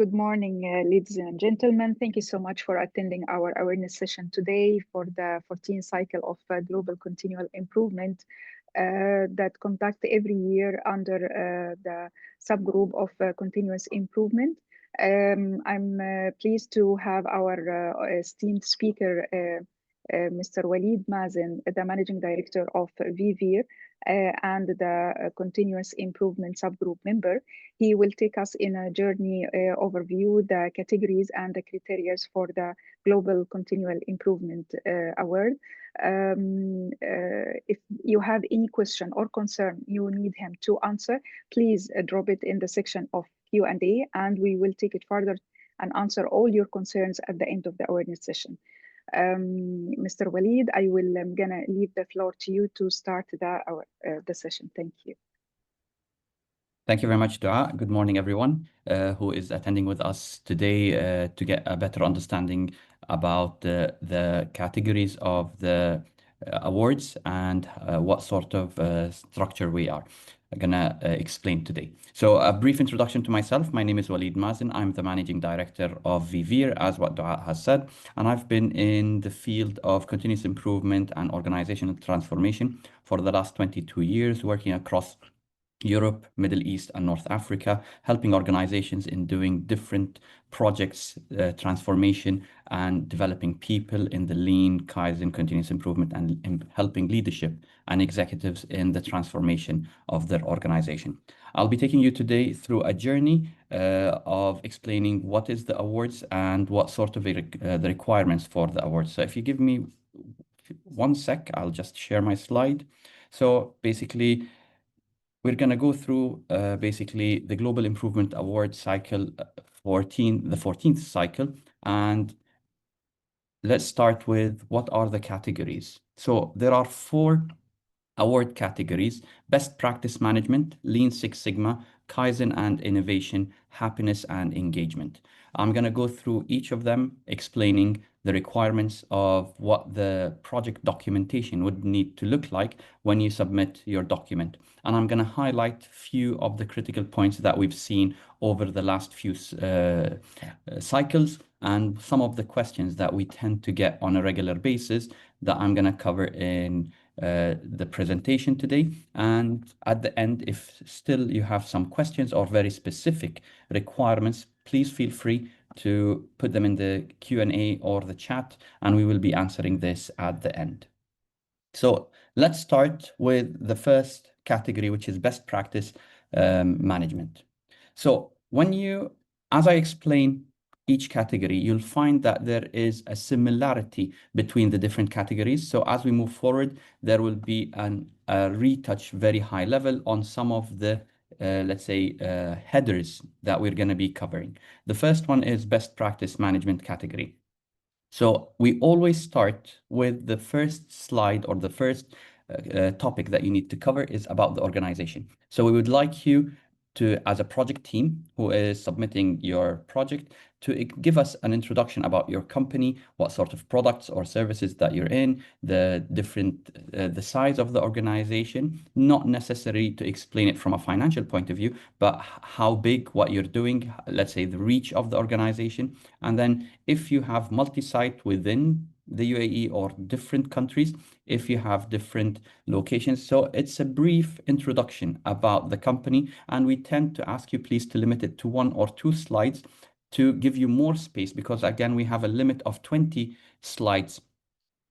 Good morning, ladies and gentlemen. Thank you so much for attending our awareness session today for the 14th cycle of Global Continual Improvement that conduct every year under the subgroup of continuous improvement. I'm pleased to have our esteemed speaker, Mr. Waleed Mazen, the Managing Director of V-Veer and the Continuous Improvement Subgroup member. He will take us in a journey overview, the categories and the criteria for the Global Continual Improvement Award. If you have any question or concern you need him to answer, please drop it in the section of Q&A, and we will take it further and answer all your concerns at the end of the awareness session. Mr. Waleed, I will gonna leave the floor to you to start the session. Thank you. Thank you very much, Dua. Good morning, everyone who is attending with us today to get a better understanding about the categories of the awards and what sort of structure we are gonna explain today. So a brief introduction to myself. My name is Waleed Mazen. I'm the Managing Director of V-Veer, as what Dua has said, and I've been in the field of continuous improvement and organizational transformation for the last 22 years, working across Europe, Middle East, and North Africa, helping organizations in doing different projects, transformation, and developing people in the lean, Kaizen, continuous improvement, and helping leadership and executives in the transformation of their organization. I'll be taking you today through a journey of explaining what is the awards and what sort of the requirements for the awards. So if you give me 1 sec, I'll just share my slide. So basically, we're going to go through basically the Global Improvement Award cycle, the 14th cycle. And let's start with what are the categories. So there are 4 award categories: Best Practice Management, Lean Six Sigma, Kaizen and Innovation, Happiness and Engagement. I'm going to go through each of them, explaining the requirements of what the project documentation would need to look like when you submit your document. And I'm going to highlight a few of the critical points that we've seen over the last few cycles and some of the questions that we tend to get on a regular basis that I'm going to cover in the presentation today. And at the end, if still you have some questions or very specific requirements, please feel free to put them in the Q&A or the chat, and we will be answering this at the end. So let's start with the first category, which is best practice management. So as I explain each category, you'll find that there is a similarity between the different categories. So as we move forward, there will be a retouch very high level on some of the let's say headers that we're going to be covering. The first one is best practice management category. So we always start with the first slide, or the first topic that you need to cover is about the organization. So we would like you to, as a project team who is submitting your project, to give us an introduction about your company, what sort of products or services that you're in, the size of the organization, not necessary to explain it from a financial point of view, but how big, what you're doing, let's say the reach of the organization. And then if you have multi-site within the UAE or different countries, if you have different locations. So it's a brief introduction about the company, and we tend to ask you please to limit it to 1 or 2 slides to give you more space, because again, we have a limit of 20 slides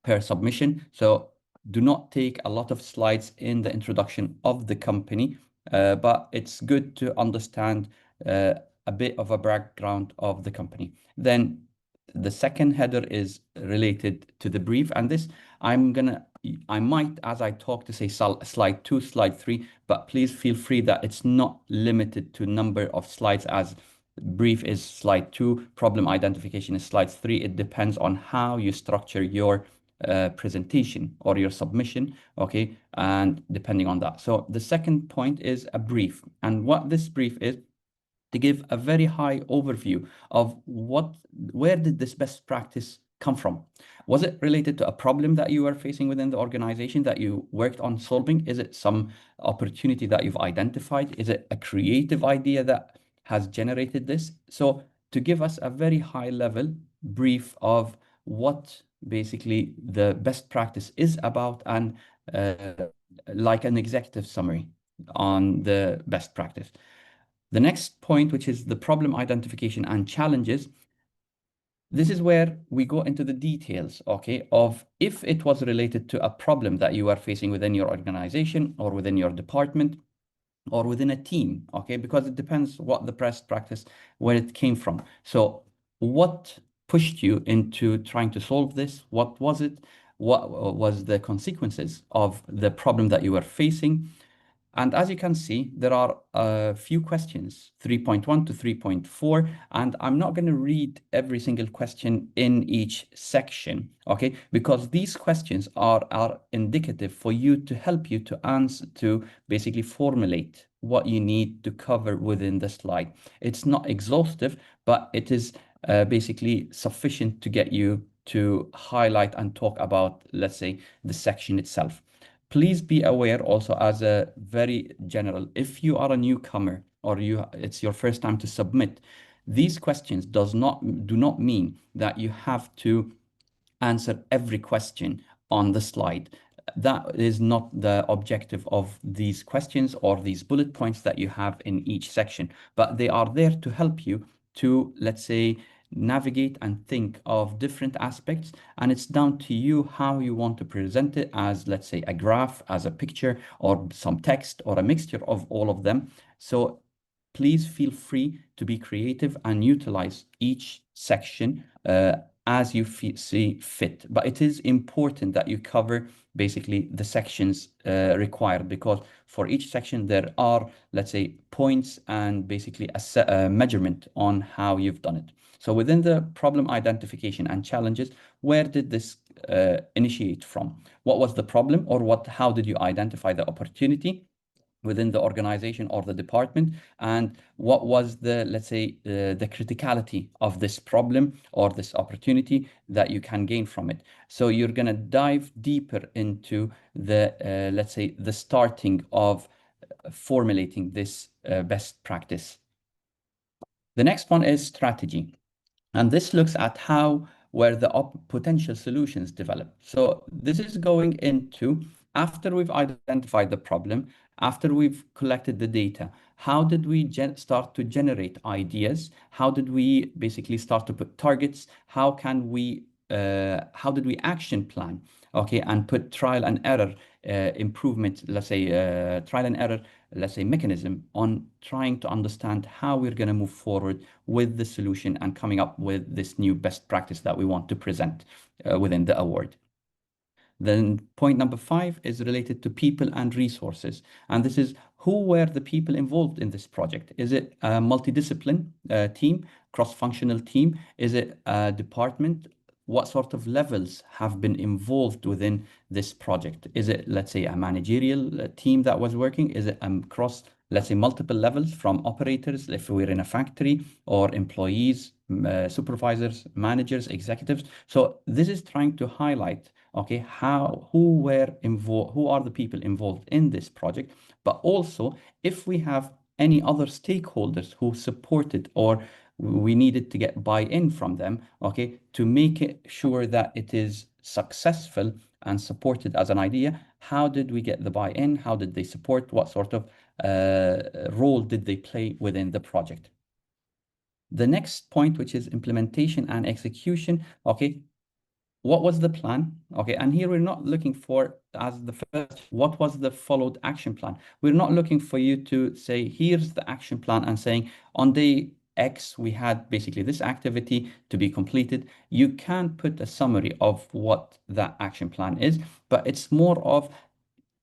per submission. So do not take a lot of slides in the introduction of the company, but it's good to understand a bit of a background of the company. Then the second header is related to the brief, and this I might, as I talk, to say slide 2, slide 3, but please feel free that it's not limited to number of slides, as brief is slide 2, problem identification is slide 3. It depends on how you structure your presentation or your submission, okay, and depending on that. So the second point is a brief, and what this brief is to give a very high overview of where did this best practice come from? Was it related to a problem that you were facing within the organization that you worked on solving? Is it some opportunity that you've identified? Is it a creative idea that has generated this? So to give us a very high level brief of what basically the best practice is about, and like an executive summary on the best practice. The next point, which is the problem identification and challenges, this is where we go into the details, okay, of if it was related to a problem that you are facing within your organization or within your department or within a team, okay, because it depends what the best practice, where it came from. So what pushed you into trying to solve this? What was it? What was the consequences of the problem that you were facing? And as you can see, there are a few questions, 3.1 to 3.4, and I'm not going to read every single question in each section, okay? Because these questions are indicative for you to help you to answer, to basically formulate what you need to cover within the slide. It's not exhaustive, but it is basically sufficient to get you to highlight and talk about, let's say, the section itself. Please be aware also, as a very general, if you are a newcomer or it's your first time to submit, these questions do not mean that you have to answer every question on the slide. That is not the objective of these questions or these bullet points that you have in each section, but they are there to help you to, let's say, navigate and think of different aspects. And it's down to you how you want to present it, as, let's say, a graph, as a picture, or some text, or a mixture of all of them. So please feel free to be creative and utilize each section as you see fit. But it is important that you cover basically the sections required, because for each section there are, let's say, points and basically a measurement on how you've done it. So within the problem identification and challenges, where did this initiate from? What was the problem, or how did you identify the opportunity within the organization or the department, and what was the, let's say, the criticality of this problem or this opportunity that you can gain from it. So you're going to dive deeper into the, let's say, the starting of formulating this best practice. The next one is strategy. And this looks at where the potential solutions develop. So this is going into, after we've identified the problem, after we've collected the data, how did we start to generate ideas? How did we basically start to put targets? How did we action plan? Okay, and put trial and error improvement, let's say, trial and error, let's say, mechanism on trying to understand how we're going to move forward with the solution and coming up with this new best practice that we want to present within the award. Then point number 5 is related to people and resources. And this is, who were the people involved in this project? Is it a multidiscipline team, cross-functional team? Is it a department? What sort of levels have been involved within this project? Is it, let's say, a managerial team that was working? Is it across, let's say, multiple levels, from operators, if we're in a factory, or employees, supervisors, managers, executives? So this is trying to highlight, okay, who are the people involved in this project, but also if we have any other stakeholders who supported, or we needed to get buy-in from them, okay, to make it sure that it is successful and supported as an idea. How did we get the buy-in? How did they support? What sort of role did they play within the project? The next point, which is implementation and execution, okay, what was the plan? Okay, and here we're not looking for, as the first, what was the followed action plan? We're not looking for you to say, here's the action plan, and saying on day X, we had basically this activity to be completed. You can put a summary of what that action plan is, but it's more of,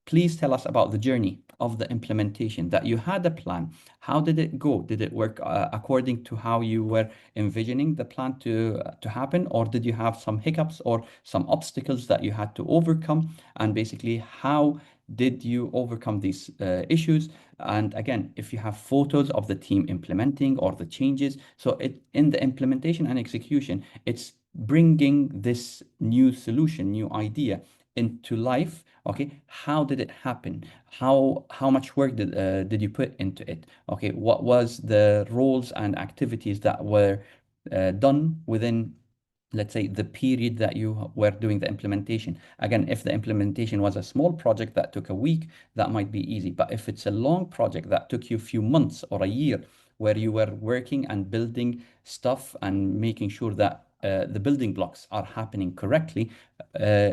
please tell us about the journey of the implementation, that you had a plan. How did it go? Did it work according to how you were envisioning the plan to happen? Or did you have some hiccups or some obstacles that you had to overcome? And basically, how did you overcome these issues? And again, if you have photos of the team implementing or the changes, so in the implementation and execution, it's bringing this new solution, new idea into life, Okay, how did it happen? How much work did you put into it? Okay, what was the roles and activities that were done within, let's say, the period that you were doing the implementation? Again, if the implementation was a small project that took a week, that might be easy. But if it's a long project that took you a few months or a year, where you were working and building stuff and making sure that the building blocks are happening correctly, uh,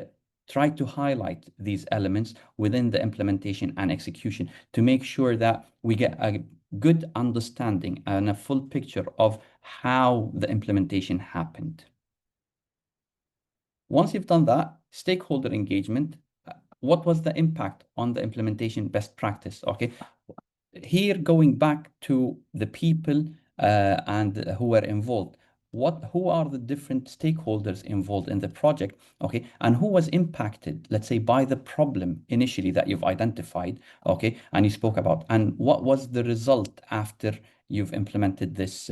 try to highlight these elements within the implementation and execution to make sure that we get a good understanding and a full picture of how the implementation happened. Once you've done that, stakeholder engagement, what was the impact on the implementation best practice? Okay, here going back to the people and who were involved. Who are the different stakeholders involved in the project? Okay, and who was impacted, let's say, by the problem initially that you've identified, okay, and you spoke about, and what was the result after you've implemented this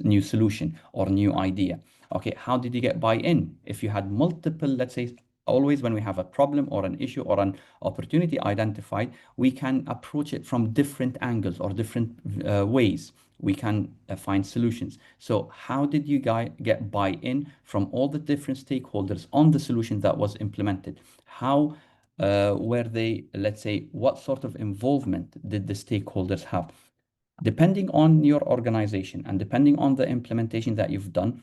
new solution or new idea? Okay, how did you get buy-in? If you had multiple, let's say, always when we have a problem or an issue or an opportunity identified, we can approach it from different angles or different ways. We can find solutions. So how did you guys get buy-in from all the different stakeholders on the solution that was implemented? How were they, let's say, what sort of involvement did the stakeholders have? Depending on your organization and depending on the implementation that you've done,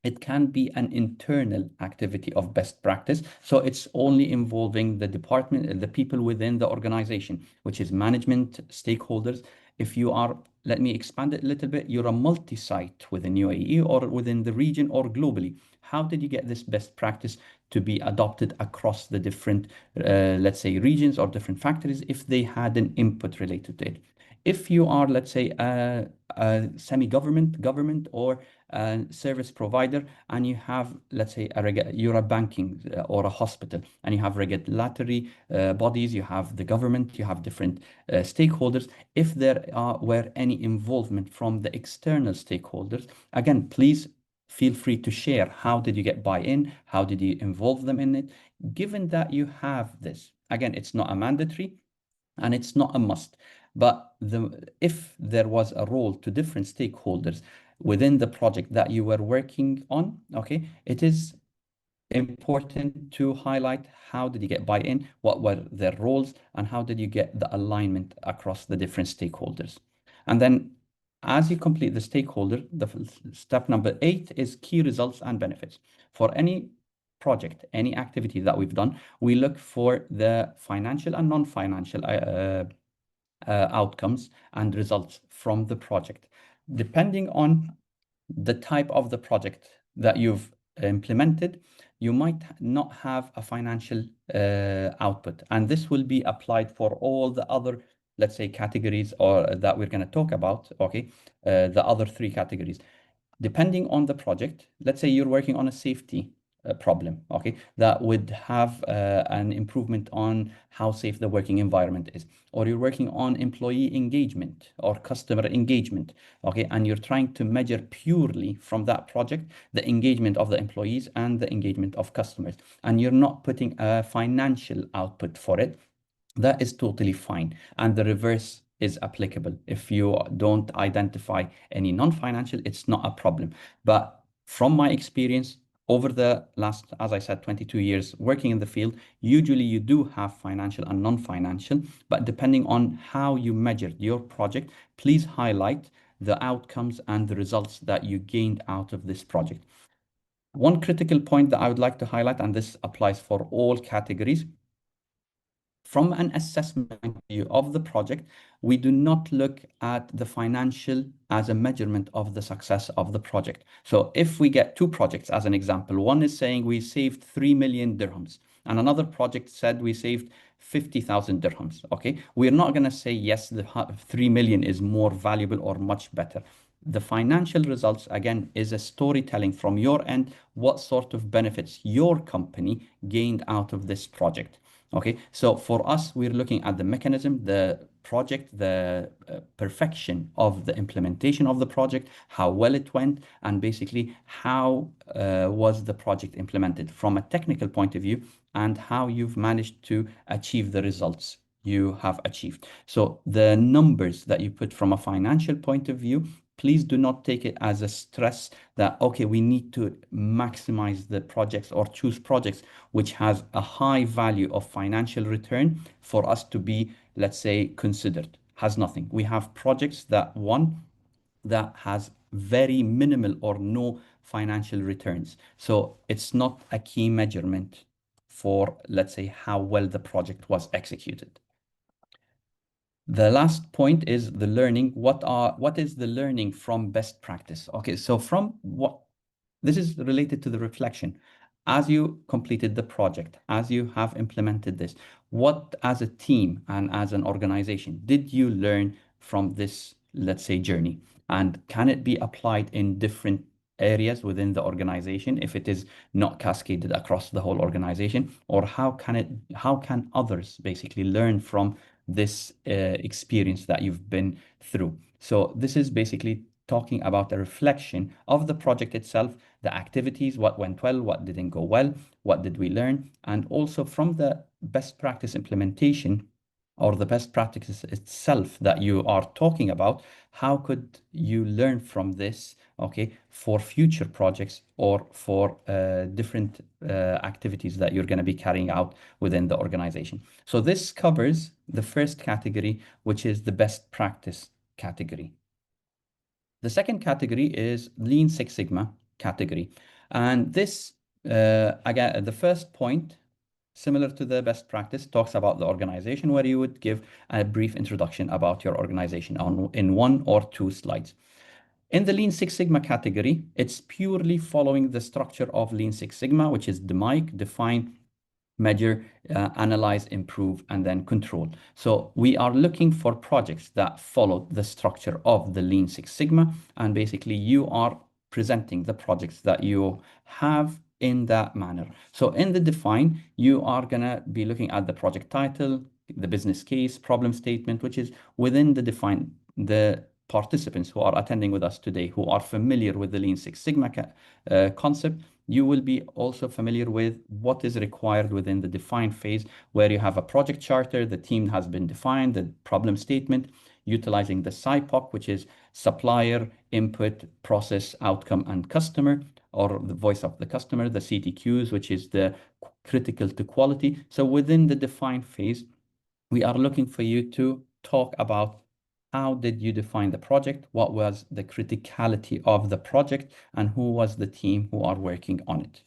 it can be an internal activity of best practice. So it's only involving the department, the people within the organization, which is management, stakeholders. If you are, let me expand it a little bit, you're a multi-site within UAE or within the region or globally. How did you get this best practice to be adopted across the different, let's say, regions or different factories if they had an input related to it? If you are, let's say, a semi-government, government, or a service provider, and you have, let's say, you're a banking or a hospital, and you have regulatory bodies, you have the government, you have different stakeholders. If there were any involvement from the external stakeholders, again, please feel free to share. How did you get buy-in? How did you involve them in it? Given that you have this, again, it's not a mandatory and it's not a must. But if there was a role to different stakeholders within the project that you were working on, okay, it is important to highlight how did you get buy-in, what were their roles, and how did you get the alignment across the different stakeholders. And then as you complete the stakeholder, the step number 8 is key results and benefits. For any project, any activity that we've done, we look for the financial and non-financial outcomes and results from the project. Depending on the type of the project that you've implemented, you might not have a financial output. And this will be applied for all the other, let's say, categories or that we're going to talk about, okay? The other 3 categories. Depending on the project, let's say you're working on a safety problem, okay, that would have an improvement on how safe the working environment is, or you're working on employee engagement or customer engagement, okay, and you're trying to measure purely from that project the engagement of the employees and the engagement of customers, and you're not putting a financial output for it, that is totally fine. And the reverse is applicable. If you don't identify any non-financial, it's not a problem. But from my experience, over the last, as I said, 22 years working in the field, usually you do have financial and non-financial, but depending on how you measured your project, please highlight the outcomes and the results that you gained out of this project. One critical point that I would like to highlight, and this applies for all categories, from an assessment point of view of the project, we do not look at the financial as a measurement of the success of the project. So if we get 2 projects as an example, one is saying we saved 3 million dirhams, and another project said we saved 50,000 dirhams, okay? We're not going to say, yes, the 3 million is more valuable or much better. The financial results, again, is a storytelling from your end, what sort of benefits your company gained out of this project. Okay, so for us, we're looking at the mechanism, the project, the perfection of the implementation of the project, how well it went, and basically how was the project implemented from a technical point of view, and how you've managed to achieve the results you have achieved. So the numbers that you put from a financial point of view, please do not take it as a stress that, okay, we need to maximize the projects or choose projects which has a high value of financial return for us to be, let's say, considered. Has nothing. We have projects that that has very minimal or no financial returns. So it's not a key measurement for, let's say, how well the project was executed. The last point is the learning. What is the learning from best practice? Okay, so from what this is related to the reflection. As you completed the project, as you have implemented this, what as a team and as an organization did you learn from this, let's say, journey? And can it be applied in different areas within the organization if it is not cascaded across the whole organization? Or how can others basically learn from this experience that you've been through? So this is basically talking about a reflection of the project itself, the activities, what went well, what didn't go well, what did we learn, and also from the best practice implementation or the best practices itself that you are talking about, how could you learn from this, okay, for future projects or for different activities that you're going to be carrying out within the organization. So this covers the first category, which is the best practice category. The second category is Lean Six Sigma category. And this, again, the first point, similar to the best practice, talks about the organization, where you would give a brief introduction about your organization in 1 or 2 slides. In the Lean Six Sigma category, it's purely following the structure of Lean Six Sigma, which is DMAIC, define, measure, analyze, improve, and then control. So we are looking for projects that follow the structure of the Lean Six Sigma, and basically you are presenting the projects that you have in that manner. So in the define, you are gonna be looking at the project title, the business case, problem statement, which is within the define. The participants who are attending with us today, who are familiar with the Lean Six Sigma concept, you will be also familiar with what is required within the define phase, where you have a project charter, the team has been defined, the problem statement, utilizing the SIPOC, which is supplier, input, process, outcome, and customer, or the voice of the customer, the CTQs, which is the critical to quality. So within the define phase, we are looking for you to talk about how did you define the project? What was the criticality of the project? And who was the team who are working on it?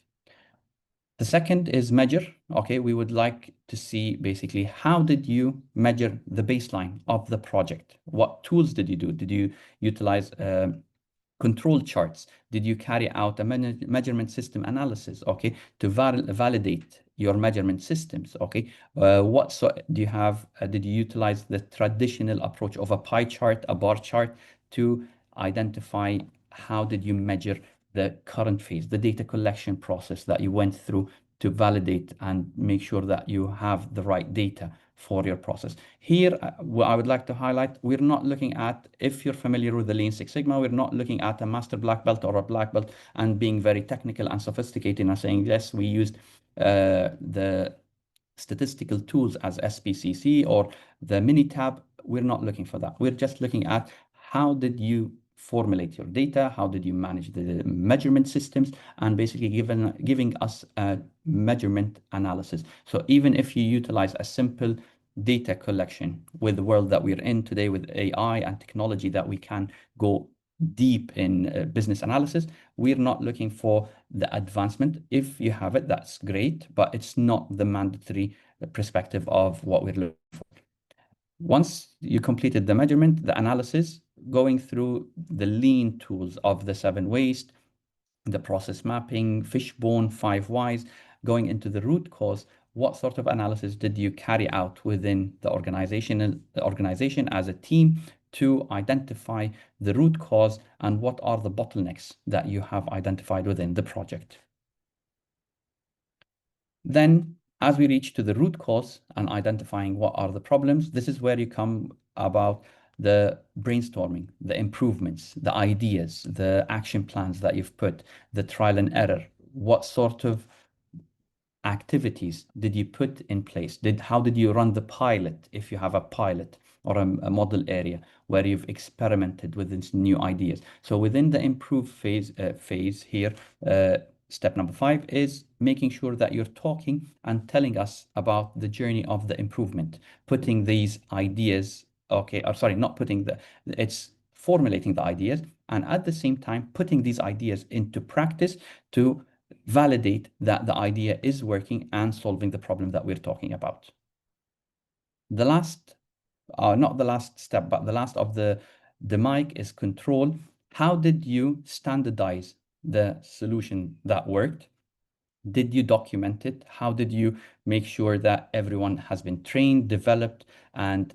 The second is measure. Okay, we would like to see basically how did you measure the baseline of the project? What tools did you do? Did you utilize control charts? Did you carry out a measurement system analysis, okay, to validate your measurement systems, okay? What so do you have? Did you utilize the traditional approach of a pie chart, a bar chart, to identify how did you measure the current phase, the data collection process that you went through to validate and make sure that you have the right data for your process? Here, what I would like to highlight, we're not looking at, if you're familiar with the Lean Six Sigma, we're not looking at a master black belt or a black belt and being very technical and sophisticated and saying, yes, we used the statistical tools as SPCC or the Minitab. We're not looking for that. We're just looking at how did you formulate your data, how did you manage the measurement systems, and basically giving us a measurement analysis. So even if you utilize a simple data collection with the world that we're in today with AI and technology that we can go deep in business analysis, we're not looking for the advancement. If you have it, that's great, but it's not the mandatory perspective of what we're looking for. Once you completed the measurement, the analysis, going through the lean tools of the 7 waste, the process mapping, fishbone, 5 whys, going into the root cause, what sort of analysis did you carry out within the organization as a team to identify the root cause, and what are the bottlenecks that you have identified within the project? Then as we reach to the root cause and identifying what are the problems, this is where you come about the brainstorming, the improvements, the ideas, the action plans that you've put, the trial and error. What sort of activities did you put in place? How did you run the pilot, if you have a pilot or a model area where you've experimented with these new ideas? So within the improve phase here, step number 5 is making sure that you're talking and telling us about the journey of the improvement, putting these ideas, okay, or sorry, not putting it's formulating the ideas and at the same time putting these ideas into practice to validate that the idea is working and solving the problem that we're talking about. The last, not the last step, but the last of the mic is control. How did you standardize the solution that worked? Did you document it? How did you make sure that everyone has been trained, developed, and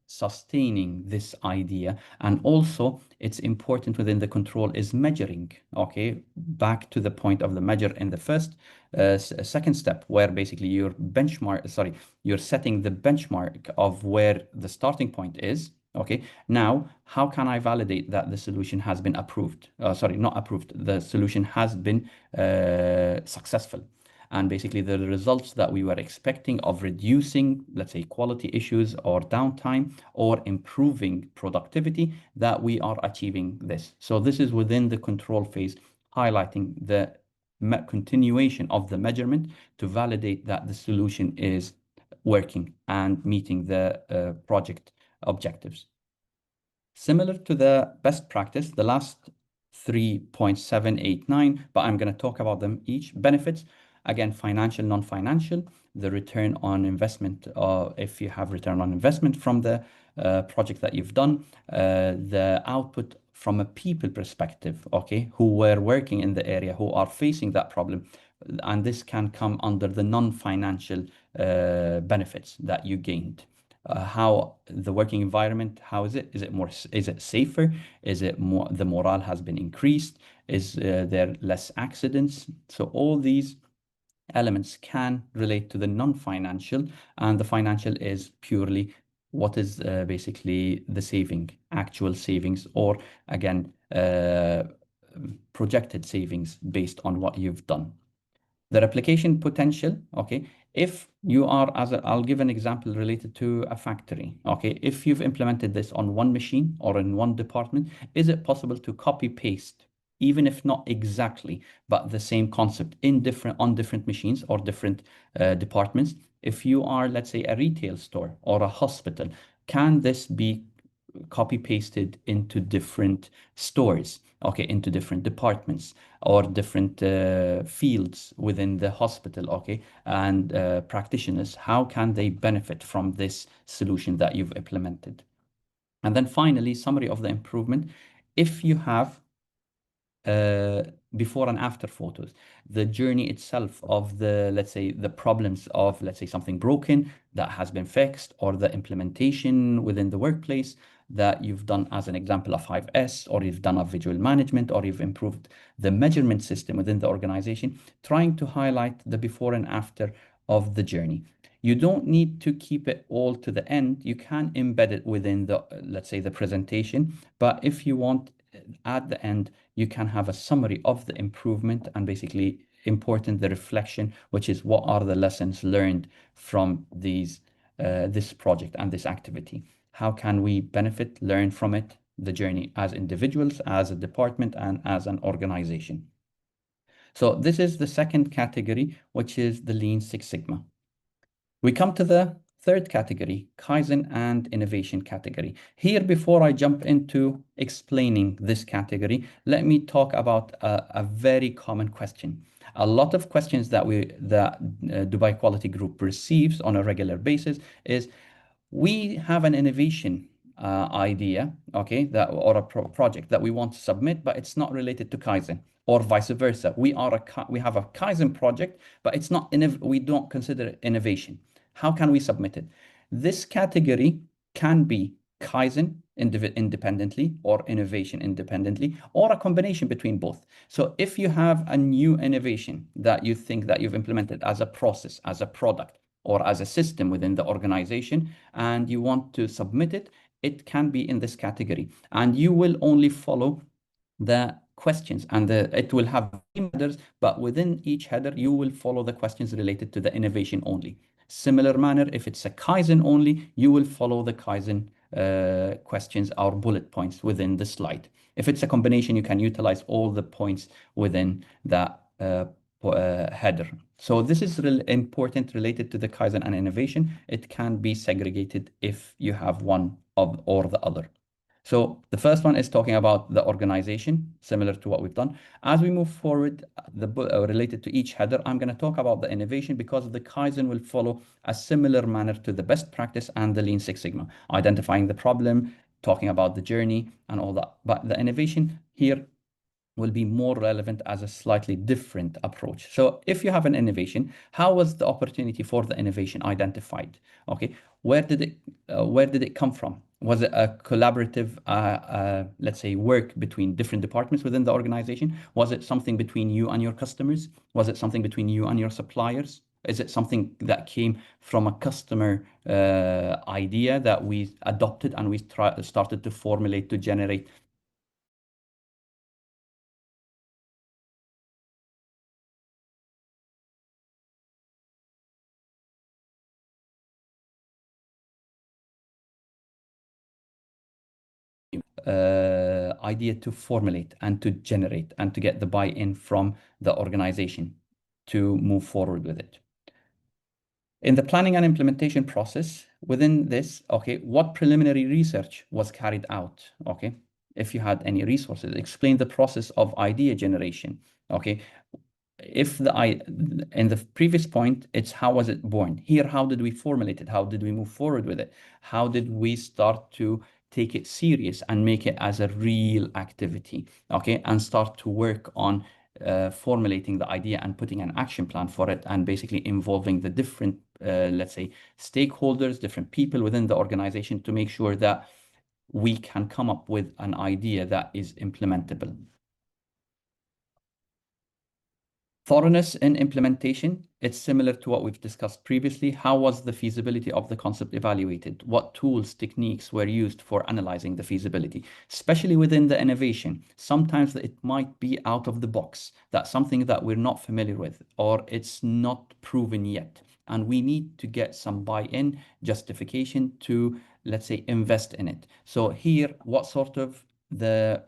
sustaining this idea? And also, it's important within the control is measuring, okay? Back to the point of the measure in the first, second step, where basically you're setting the benchmark of where the starting point is. Okay, now how can I validate that the solution has been approved? Not approved, the solution has been successful. And basically the results that we were expecting of reducing, let's say, quality issues or downtime or improving productivity, that we are achieving this. So this is within the control phase, highlighting the continuation of the measurement to validate that the solution is working and meeting the project objectives. Similar to the best practice, the last 3.789, but I'm going to talk about them each. Benefits, again, financial, non-financial, the return on investment, if you have return on investment from the project that you've done, the output from a people perspective, okay, who were working in the area, who are facing that problem. And this can come under the non-financial benefits that you gained. How the working environment, how is it? Is it safer? Is it more, the morale has been increased? Is there less accidents? So all these elements can relate to the non-financial, and the financial is purely what is basically the actual savings, or again, projected savings based on what you've done. The replication potential, okay, if you are, I'll give an example related to a factory, okay, if you've implemented this on one machine or in one department, is it possible to copy paste, even if not exactly, but the same concept on different machines or different departments? If you are, let's say, a retail store or a hospital, can this be copy pasted into different stores, okay, into different departments or different fields within the hospital, okay, and practitioners? How can they benefit from this solution that you've implemented? And then finally, summary of the improvement. If you have before and after photos, the journey itself of the, let's say, the problems of, let's say, something broken that has been fixed, or the implementation within the workplace that you've done, as an example, of 5S, or you've done a visual management, or you've improved the measurement system within the organization, trying to highlight the before and after of the journey. You don't need to keep it all to the end. You can embed it within the, let's say, the presentation, but if you want, at the end, you can have a summary of the improvement, and basically important the reflection, which is what are the lessons learned from this project and this activity. How can we benefit, learn from it, the journey as individuals, as a department, and as an organization? So this is the second category, which is the Lean Six Sigma. We come to the third category, Kaizen and innovation category. Here, before I jump into explaining this category, let me talk about a very common question. A lot of questions that Dubai Quality Group receives on a regular basis is, we have an innovation idea, okay, or a project that we want to submit, but it's not related to Kaizen, or vice versa. We have a Kaizen project, but it's not, we don't consider it innovation. How can we submit it? This category can be Kaizen independently or innovation independently, or a combination between both. So if you have a new innovation that you think that you've implemented as a process, as a product, or as a system within the organization, and you want to submit it, it can be in this category. And you will only follow the questions, and it will have headers, but within each header, you will follow the questions related to the innovation only. Similar manner, if it's a Kaizen only, you will follow the Kaizen questions or bullet points within the slide. If it's a combination, you can utilize all the points within that header. So this is important related to the Kaizen and innovation. It can be segregated if you have one of or the other. So the first one is talking about the organization, similar to what we've done. As we move forward, related to each header, I'm going to talk about the innovation because the Kaizen will follow a similar manner to the best practice and the Lean Six Sigma, identifying the problem, talking about the journey and all that. But the innovation here will be more relevant as a slightly different approach. So if you have an innovation, how was the opportunity for the innovation identified? Okay, where did it come from? Was it a collaborative, let's say, work between different departments within the organization? Was it something between you and your customers? Was it something between you and your suppliers? Is it something that came from a customer idea that we adopted and we started to formulate to generate idea to formulate and to generate and to get the buy-in from the organization to move forward with it. In the planning and implementation process, within this, okay, what preliminary research was carried out? Okay, if you had any resources, explain the process of idea generation. Okay, if in the previous point, it's how was it born? Here, how did we formulate it? How did we move forward with it? How did we start to take it serious and make it as a real activity? Okay, and start to work on formulating the idea and putting an action plan for it, and basically involving the different, let's say, stakeholders, different people within the organization to make sure that we can come up with an idea that is implementable. Thoroughness in implementation, it's similar to what we've discussed previously. How was the feasibility of the concept evaluated? What tools, techniques were used for analyzing the feasibility? Especially within the innovation, sometimes it might be out of the box. That's something that we're not familiar with, or it's not proven yet. And we need to get some buy-in, justification to, let's say, invest in it. So here, what sort of the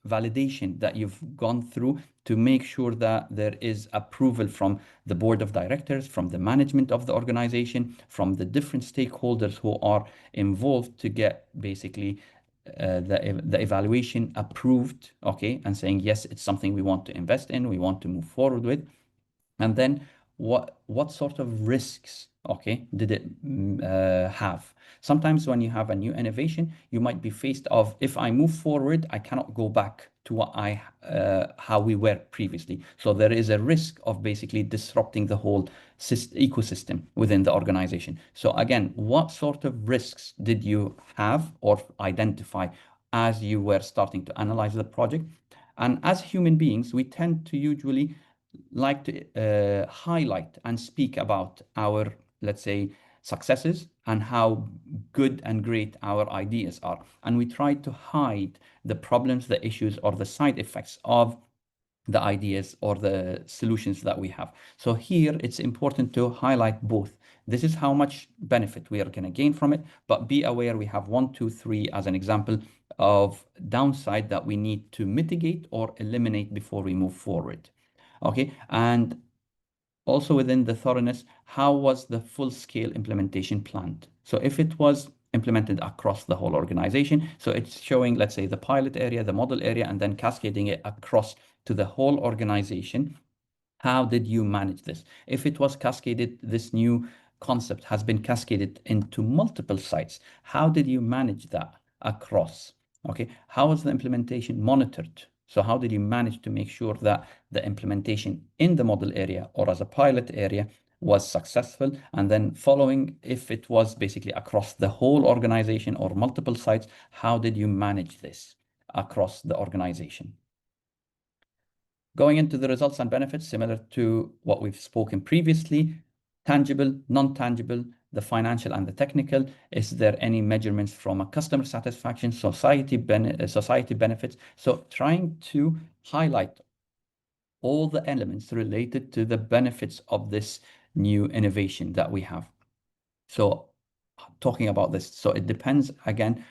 validation that you've gone through to make sure that there is approval from the board of directors, from the management of the organization, from the different stakeholders who are involved to get basically the evaluation approved, okay, and saying, yes, it's something we want to invest in, we want to move forward with. And then what sort of risks, okay, did it have? Sometimes when you have a new innovation, you might be faced of, if I move forward, I cannot go back to what how we were previously. So there is a risk of basically disrupting the whole ecosystem within the organization. So again, what sort of risks did you have or identify as you were starting to analyze the project? And as human beings, we tend to usually like to highlight and speak about our, let's say, successes and how good and great our ideas are. And we try to hide the problems, the issues, or the side effects of the ideas or the solutions that we have. So here it's important to highlight both. This is how much benefit we are going to gain from it, but be aware we have 1, 2, 3 as an example of downside that we need to mitigate or eliminate before we move forward. Okay, and also within the thoroughness, how was the full scale implementation planned? So if it was implemented across the whole organization, so it's showing, let's say, the pilot area, the model area, and then cascading it across to the whole organization. How did you manage this? If it was cascaded, this new concept has been cascaded into multiple sites. How did you manage that across? Okay, how was the implementation monitored? So how did you manage to make sure that the implementation in the model area or as a pilot area was successful, and then following, if it was basically across the whole organization or multiple sites, how did you manage this across the organization? Going into the results and benefits, similar to what we've spoken previously, tangible, non-tangible, the financial and the technical. Is there any measurements from a customer satisfaction, society benefits? So trying to highlight all the elements related to the benefits of this new innovation that we have. So talking about this, so it depends again,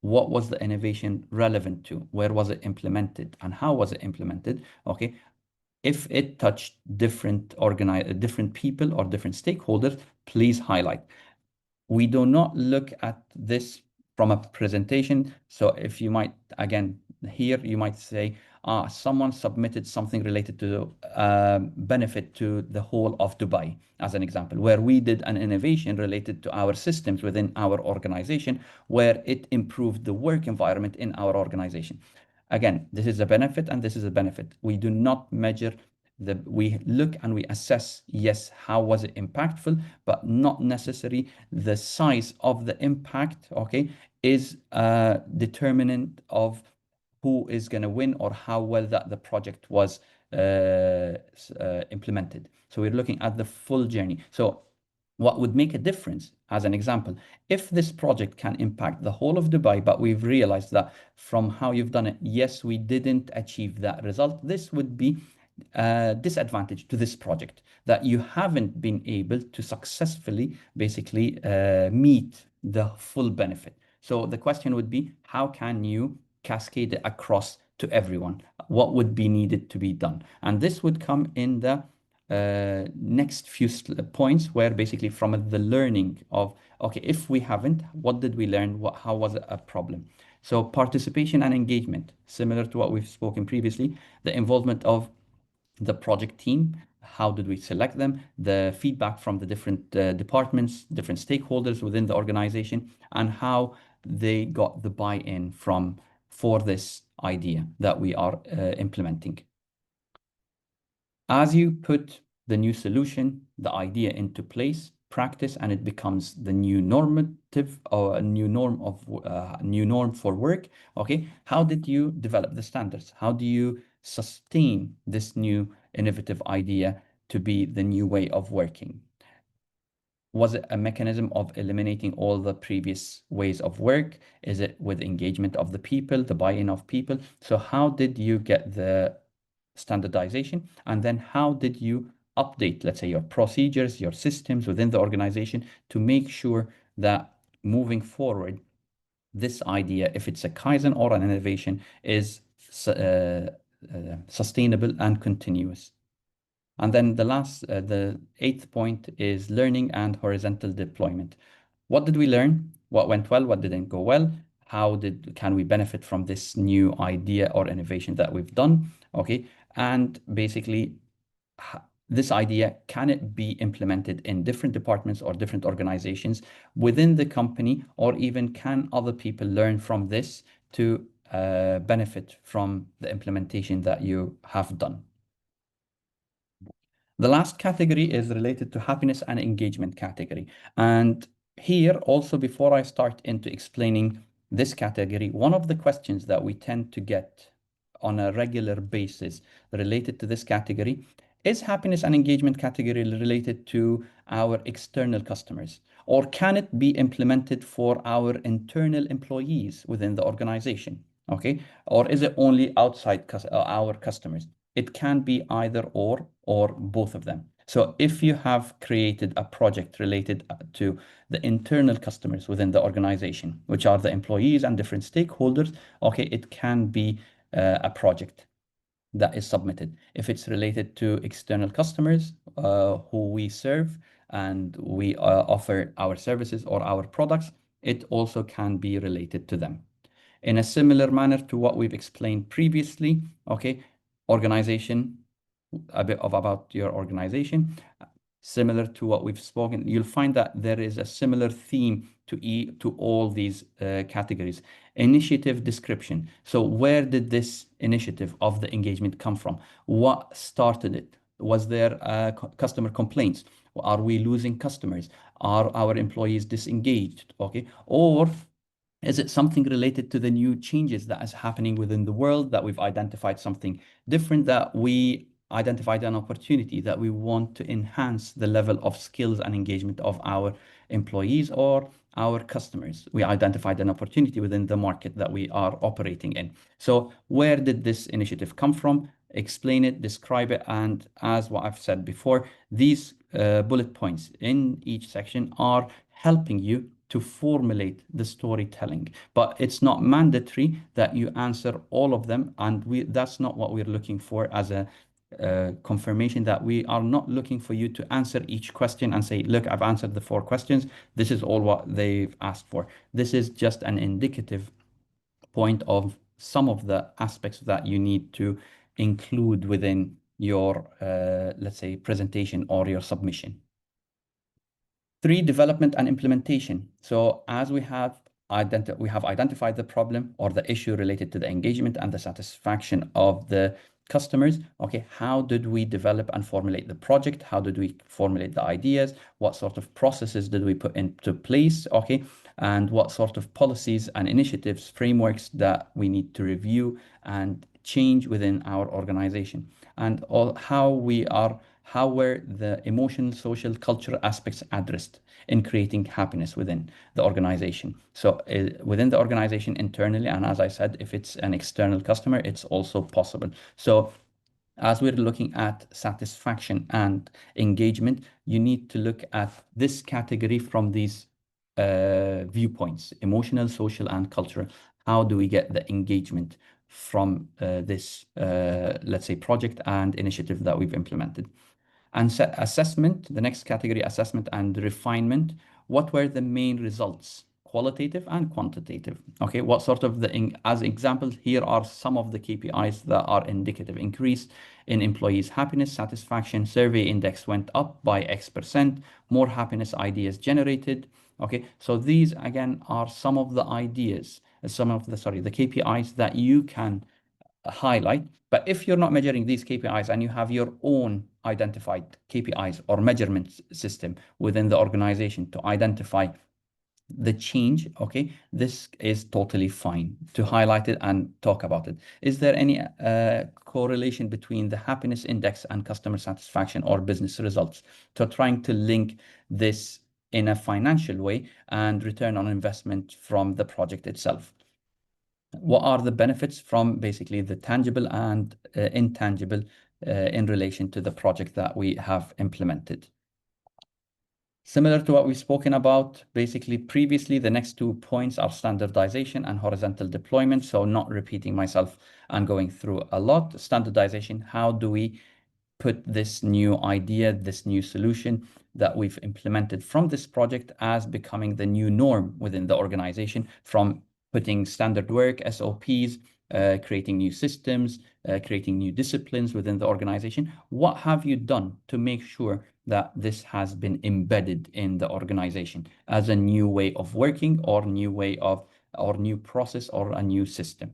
what was the innovation relevant to? Where was it implemented? And how was it implemented? Okay. If it touched different people or different stakeholders, please highlight. We do not look at this from a presentation. So if you might, again, here you might say, someone submitted something related to benefit to the whole of Dubai, as an example, where we did an innovation related to our systems within our organization, where it improved the work environment in our organization. Again, this is a benefit and this is a benefit. We do not measure we look and we assess, yes, how was it impactful, but not necessarily the size of the impact, okay, is a determinant of who is going to win or how well that the project was implemented. So we're looking at the full journey. So what would make a difference, as an example, if this project can impact the whole of Dubai, but we've realized that from how you've done it, yes, we didn't achieve that result, this would be disadvantage to this project, that you haven't been able to successfully basically meet the full benefit. So the question would be, how can you cascade it across to everyone? What would be needed to be done? And this would come in the next few points, where basically from the learning of, okay, if we haven't, what did we learn? How was it a problem? So participation and engagement, similar to what we've spoken previously, the involvement of the project team, how did we select them, the feedback from the different departments, different stakeholders within the organization, and how they got the buy-in for this idea that we are implementing. As you put the new solution, the idea into place, practice, and it becomes the new normative or a new norm for work. Okay, how did you develop the standards? How do you sustain this new innovative idea to be the new way of working? Was it a mechanism of eliminating all the previous ways of work? Is it with engagement of the people, the buy-in of people? So how did you get the standardization? And then how did you update, let's say, your procedures, your systems within the organization to make sure that moving forward, this idea, if it's a Kaizen or an innovation, is sustainable and continuous? And then the eighth point is learning and horizontal deployment. What did we learn? What went well? What didn't go well? Can we benefit from this new idea or innovation that we've done? Okay. And basically, this idea, can it be implemented in different departments or different organizations within the company, or even can other people learn from this to benefit from the implementation that you have done? The last category is related to happiness and engagement category. And here also, before I start into explaining this category, one of the questions that we tend to get on a regular basis related to this category is happiness and engagement category related to our external customers, or can it be implemented for our internal employees within the organization? Okay, or is it only outside our customers? It can be either or both of them. So if you have created a project related to the internal customers within the organization, which are the employees and different stakeholders, okay, it can be a project that is submitted. If it's related to external customers who we serve and we offer our services or our products, it also can be related to them. In a similar manner to what we've explained previously, okay, organization, a bit about your organization, similar to what we've spoken, you'll find that there is a similar theme to all these categories. Initiative description. So where did this initiative of the engagement come from? What started it? Was there customer complaints? Are we losing customers? Are our employees disengaged? Okay. Or is it something related to the new changes that is happening within the world, that we've identified something different, that we identified an opportunity that we want to enhance the level of skills and engagement of our employees or our customers? We identified an opportunity within the market that we are operating in. So where did this initiative come from? Explain it, describe it, and as what I've said before, these bullet points in each section are helping you to formulate the storytelling, but it's not mandatory that you answer all of them, and that's not what we're looking for as a confirmation. That we are not looking for you to answer each question and say, look, I've answered the 4 questions, this is all what they've asked for. This is just an indicative point of some of the aspects that you need to include within your let's say presentation or your submission. 3, development and implementation. So as we have identified the problem or the issue related to the engagement and the satisfaction of the customers. Okay, how did we develop and formulate the project? How did we formulate the ideas? What sort of processes did we put into place? Okay, and what sort of policies and initiatives, frameworks that we need to review and change within our organization, and how were the emotional, social, cultural aspects addressed in creating happiness within the organization. So within the organization internally, and as I said, if it's an external customer, it's also possible. So as we're looking at satisfaction and engagement, you need to look at this category from these viewpoints: emotional, social, and cultural. How do we get the engagement from this, let's say, project and initiative that we've implemented? And assessment, the next category, assessment and refinement. What were the main results, qualitative and quantitative? Okay, what sort of as examples, here are some of the KPIs that are indicative. Increase in employees' happiness, satisfaction, survey index went up by X%, more happiness ideas generated. Okay, so these again are some of the ideas, the KPIs that you can highlight. But if you're not measuring these KPIs and you have your own identified KPIs or measurement system within the organization to identify the change, okay, this is totally fine to highlight it and talk about it. Is there any correlation between the happiness index and customer satisfaction or business results? So trying to link this in a financial way and return on investment from the project itself. What are the benefits from basically the tangible and intangible in relation to the project that we have implemented? Similar to what we've spoken about basically previously, the next 2 points are standardization and horizontal deployment. So not repeating myself and going through a lot. Standardization, how do we put this new idea, this new solution that we've implemented from this project as becoming the new norm within the organization, from putting standard work, SOPs, creating new systems, creating new disciplines within the organization. What have you done to make sure that this has been embedded in the organization as a new way of working or new way of, or new process or a new system?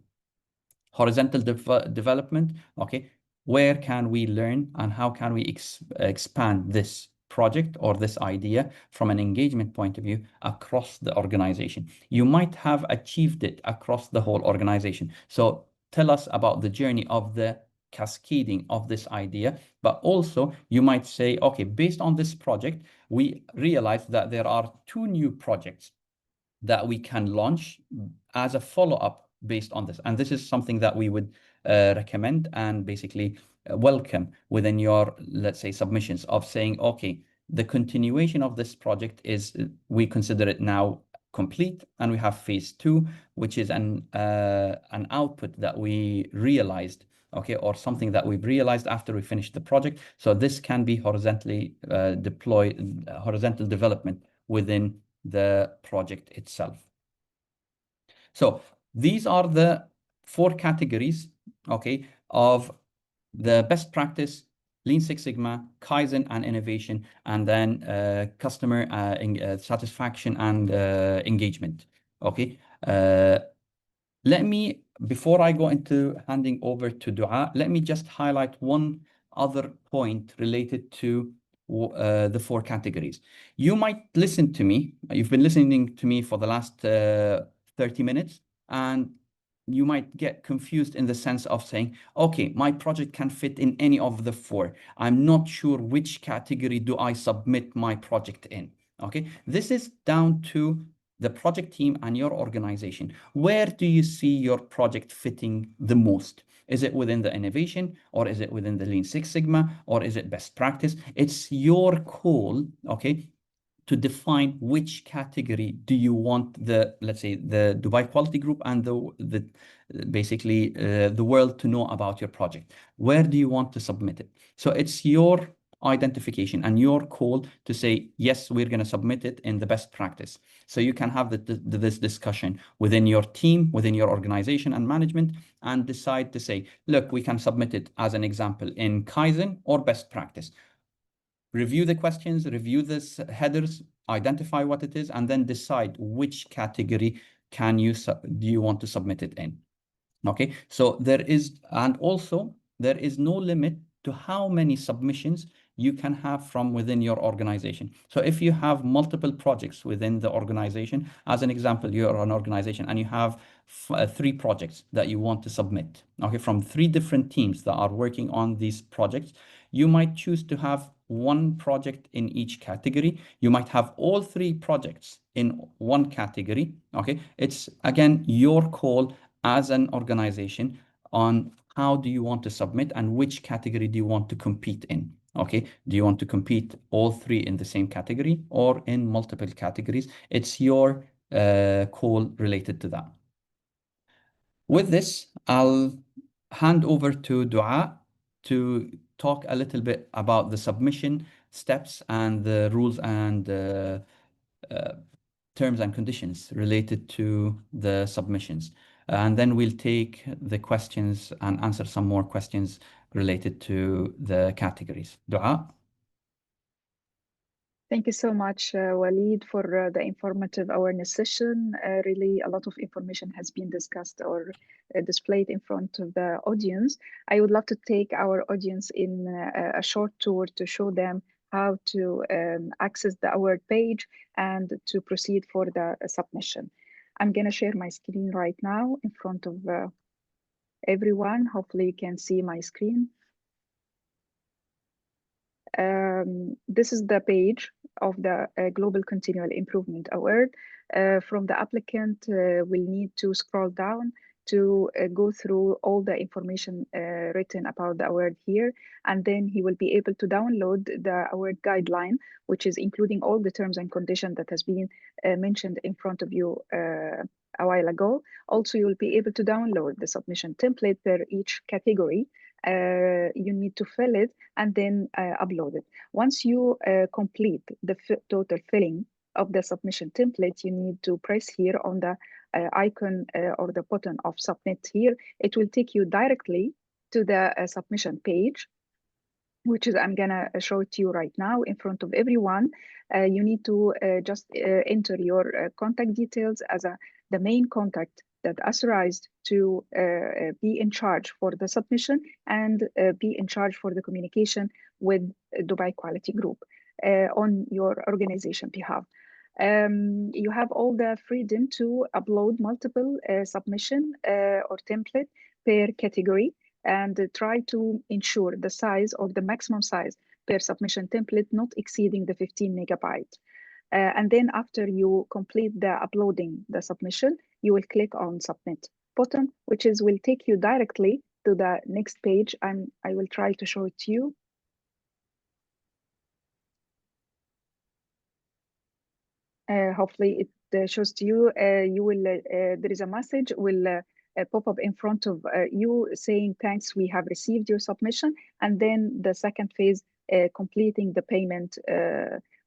Horizontal development, okay, where can we learn and how can we expand this project or this idea from an engagement point of view across the organization? You might have achieved it across the whole organization. So tell us about the journey of the cascading of this idea, but also you might say, okay, based on this project, we realized that there are 2 new projects that we can launch as a follow-up based on this. And this is something that we would recommend and basically welcome within your, let's say, submissions of saying, okay, the continuation of this project is, we consider it now complete, and we have phase 2, which is an output that we realized, okay, or something that we've realized after we finished the project. So this can be horizontally deployed, horizontal development within the project itself. So these are the 4 categories, okay, of the best practice, Lean Six Sigma, Kaizen and innovation, and then customer satisfaction and engagement. Okay. Let me, before I go into handing over to Dua, let me just highlight one other point related to the 4 categories. You might listen to me. You've been listening to me for the last 30 minutes, and you might get confused in the sense of saying, okay, my project can fit in any of the 4. I'm not sure which category do I submit my project in. Okay, this is down to the project team and your organization. Where do you see your project fitting the most? Is it within the innovation, or is it within the Lean Six Sigma, or is it best practice? It's your call, okay, to define which category do you want the, let's say, the Dubai Quality Group and the basically the world to know about your project. Where do you want to submit it? So it's your identification and your call to say, yes, we're going to submit it in the best practice. So you can have this discussion within your team, within your organization and management, and decide to say, look, we can submit it as an example in Kaizen or best practice. Review the questions, review this headers, identify what it is, and then decide which category do you want to submit it in. Okay, so there is no limit to how many submissions you can have from within your organization. So if you have multiple projects within the organization, as an example, you're an organization and you have 3 projects that you want to submit, okay, from 3 different teams that are working on these projects, you might choose to have 1 project in each category. You might have all 3 projects in 1 category. Okay, it's again your call as an organization on how do you want to submit and which category do you want to compete in. Okay, do you want to compete all 3 in the same category or in multiple categories? It's your call related to that. With this, I'll hand over to Dua to talk a little bit about the submission steps and the rules and terms and conditions related to the submissions. And then we'll take the questions and answer some more questions related to the categories. Dua? Thank you so much, Waleed, for the informative awareness session. Really, a lot of information has been discussed or displayed in front of the audience. I would love to take our audience in a short tour to show them how to access the award page and to proceed for the submission. I'm going to share my screen right now in front of everyone. Hopefully, you can see my screen. This is the page of the Global Continual Improvement Award. From the applicant, will need to scroll down to go through all the information written about the award here, and then he will be able to download the award guideline, which is including all the terms and conditions that has been mentioned in front of you a while ago. Also, you will be able to download the submission template per each category. You need to fill it and then upload it. Once you complete the total filling of the submission template, you need to press here on the icon or the button of submit here. It will take you directly to the submission page, which is I'm gonna show it to you right now in front of everyone. You need to just enter your contact details as the main contact that authorized to be in charge for the submission and be in charge for the communication with Dubai Quality Group on your organization behalf. You have all the freedom to upload multiple submission or template per category, and try to ensure the size or the maximum size per submission template not exceeding the 15 megabyte. And then after you complete the uploading the submission, you will click on submit button, which will take you directly to the next page, and I will try to show it to you. Hopefully it shows to you. There is a message will pop up in front of you saying, thanks, we have received your submission. And then the second phase, completing the payment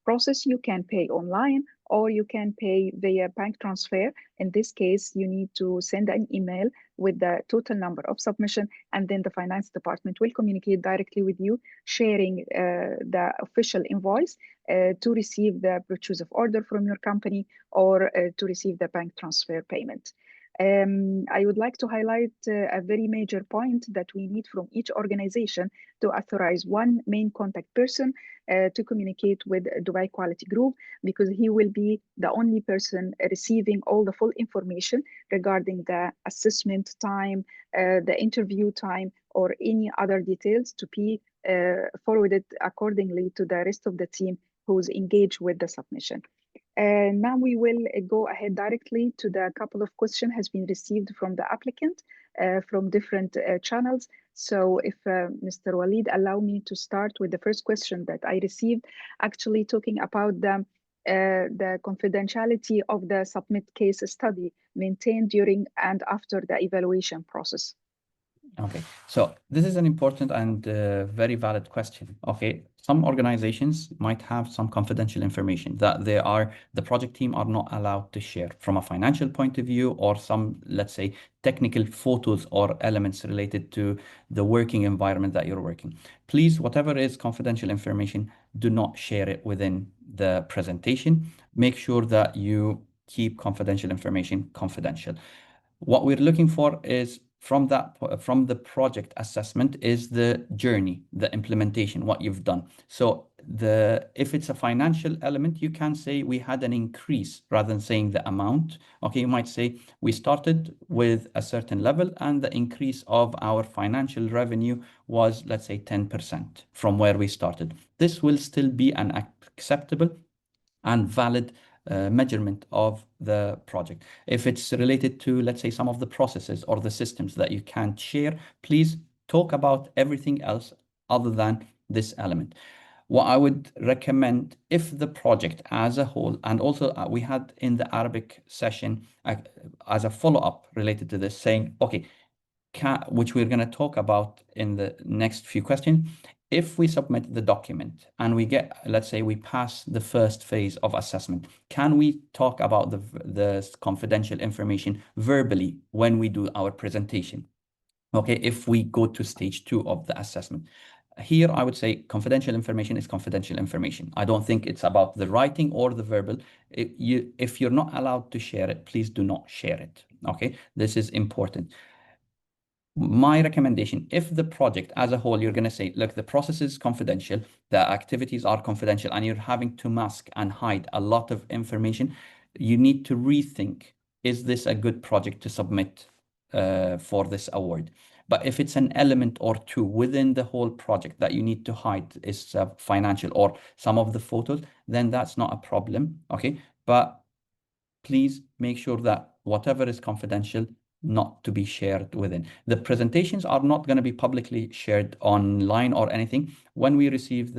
process. You can pay online or you can pay via bank transfer. In this case, you need to send an email with the total number of submission, and then the finance department will communicate directly with you, sharing the official invoice to receive the purchase of order from your company or to receive the bank transfer payment. I would like to highlight a very major point that we need from each organization to authorize one main contact person to communicate with Dubai Quality Group, because he will be the only person receiving all the full information regarding the assessment time, the interview time, or any other details to be forwarded accordingly to the rest of the team who's engaged with the submission. Now we will go ahead directly to the couple of questions has been received from the applicant from different channels. So if Mr. Waleed allow me to start with the first question that I received, actually talking about the confidentiality of the submit case study maintained during and after the evaluation process. Okay, so this is an important and very valid question. Okay, some organizations might have some confidential information that the project team are not allowed to share from a financial point of view, or some, let's say, technical photos or elements related to the working environment that you're working. Please, whatever is confidential information, do not share it within the presentation. Make sure that you keep confidential information confidential. What we're looking for is from the project assessment is the journey, the implementation, what you've done. So if it's a financial element, you can say we had an increase rather than saying the amount. Okay, you might say we started with a certain level and the increase of our financial revenue was, let's say, 10% from where we started. This will still be an acceptable and valid measurement of the project. If it's related to, let's say, some of the processes or the systems that you can't share, please talk about everything else other than this element. What I would recommend, if the project as a whole, and also we had in the Arabic session as a follow-up related to this, saying, okay, which we're going to talk about in the next few questions. If we submit the document and we get, let's say we pass the first phase of assessment, can we talk about the confidential information verbally when we do our presentation? Okay, if we go to stage 2 of the assessment. Here, I would say confidential information is confidential information. I don't think it's about the writing or the verbal. If you're not allowed to share it, please do not share it. Okay, this is important. My recommendation, if the project as a whole, you're going to say, look, the process is confidential, the activities are confidential, and you're having to mask and hide a lot of information, you need to rethink, is this a good project to submit for this award? But if it's an element or two within the whole project that you need to hide is financial or some of the photos, then that's not a problem, okay? But please make sure that whatever is confidential not to be shared within. The presentations are not going to be publicly shared online or anything. When we receive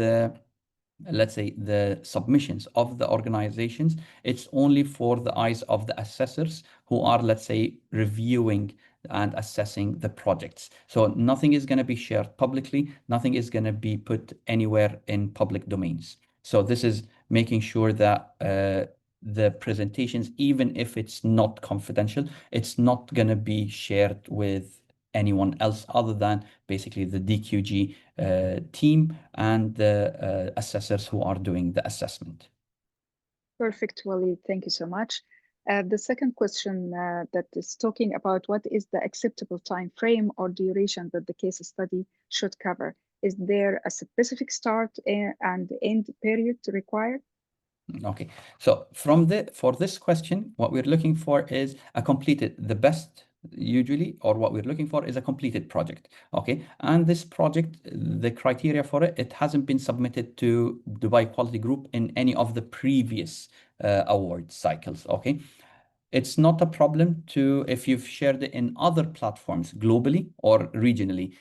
let's say, the submissions of the organizations, it's only for the eyes of the assessors who are, let's say, reviewing and assessing the projects. So nothing is going to be shared publicly. Nothing is going to be put anywhere in public domains. So this is making sure that the presentations, even if it's not confidential, it's not going to be shared with anyone else other than basically the DQG team and the assessors who are doing the assessment. Perfect, Waleed. Thank you so much. The second question that is talking about what is the acceptable time frame or duration that the case study should cover? Is there a specific start and end period to require? Okay, so for this question, what we're looking for is the best usually, or what we're looking for is a completed project. Okay, and this project, the criteria for it hasn't been submitted to Dubai Quality Group in any of the previous award cycles. Okay, it's not a problem if you've shared it in other platforms globally or regionally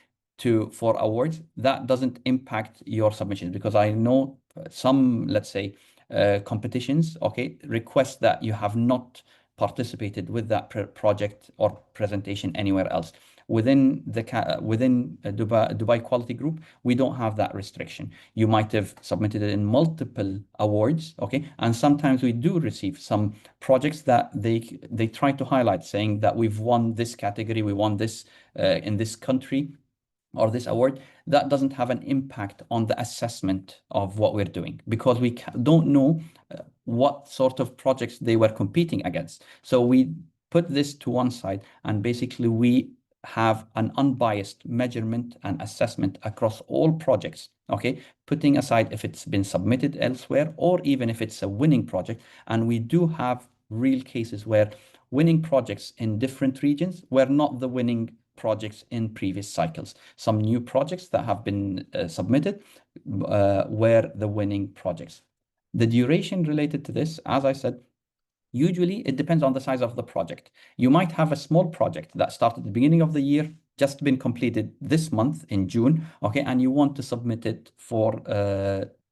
for awards. That doesn't impact your submissions, because I know some, let's say, competitions, okay, request that you have not participated with that project or presentation anywhere else. Within Dubai Quality Group, we don't have that restriction. You might have submitted it in multiple awards, okay, and sometimes we do receive some projects that they try to highlight, saying that we've won this category, we won this in this country, or this award. That doesn't have an impact on the assessment of what we're doing, because we don't know what sort of projects they were competing against. So we put this to one side, and basically we have an unbiased measurement and assessment across all projects, okay? Putting aside if it's been submitted elsewhere or even if it's a winning project. And we do have real cases where winning projects in different regions were not the winning projects in previous cycles. Some new projects that have been submitted were the winning projects. The duration related to this, as I said, usually it depends on the size of the project. You might have a small project that started at the beginning of the year, just been completed this month in June, okay, and you want to submit it for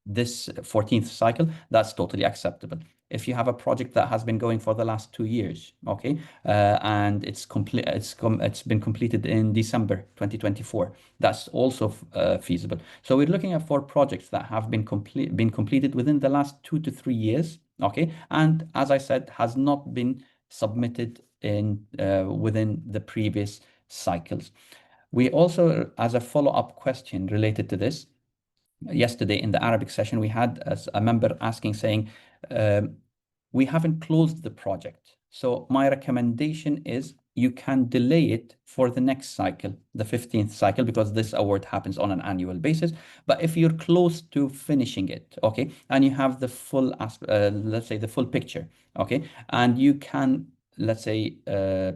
this 14th cycle. That's totally acceptable. If you have a project that has been going for the last 2 years, okay, and it's been completed in December 2024, that's also feasible. So we're looking at 4 projects that have been completed within the last 2 to 3 years, okay, and as I said, has not been submitted in within the previous cycles. We also, as a follow-up question related to this, yesterday in the Arabic session, we had a member asking, saying, we haven't closed the project. So my recommendation is you can delay it for the next cycle, the 15th cycle, because this award happens on an annual basis. But if you're close to finishing it, okay, and you have the full, let's say the full picture, okay, and you can, let's say,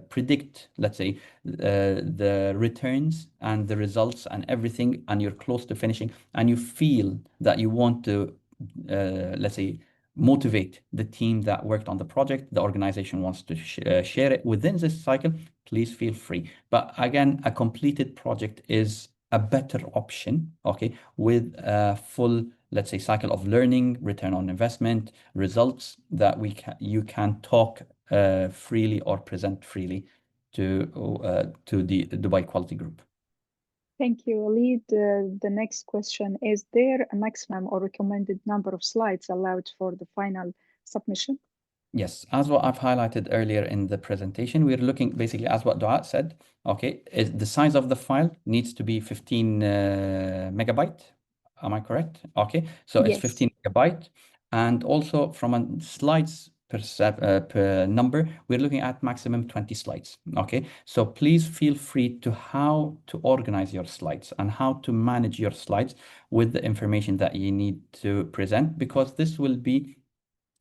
predict, let's say, the returns and the results and everything, and you're close to finishing, and you feel that you want to, let's say, motivate the team that worked on the project, the organization wants to share it within this cycle, please feel free. But again, a completed project is a better option, okay, with a full, let's say, cycle of learning, return on investment, results that you can talk freely or present freely to the Dubai Quality Group. Thank you, Waleed. The next question, is there a maximum or recommended number of slides allowed for the final submission? Yes, as what I've highlighted earlier in the presentation, we're looking basically as what Dua said, okay, is the size of the file needs to be 15 megabyte. Am I correct? Okay, so it's Yes. 15 megabyte. And also from a slides per number, we're looking at maximum 20 slides. Okay, so please feel free to how to organize your slides and how to manage your slides with the information that you need to present, because this will be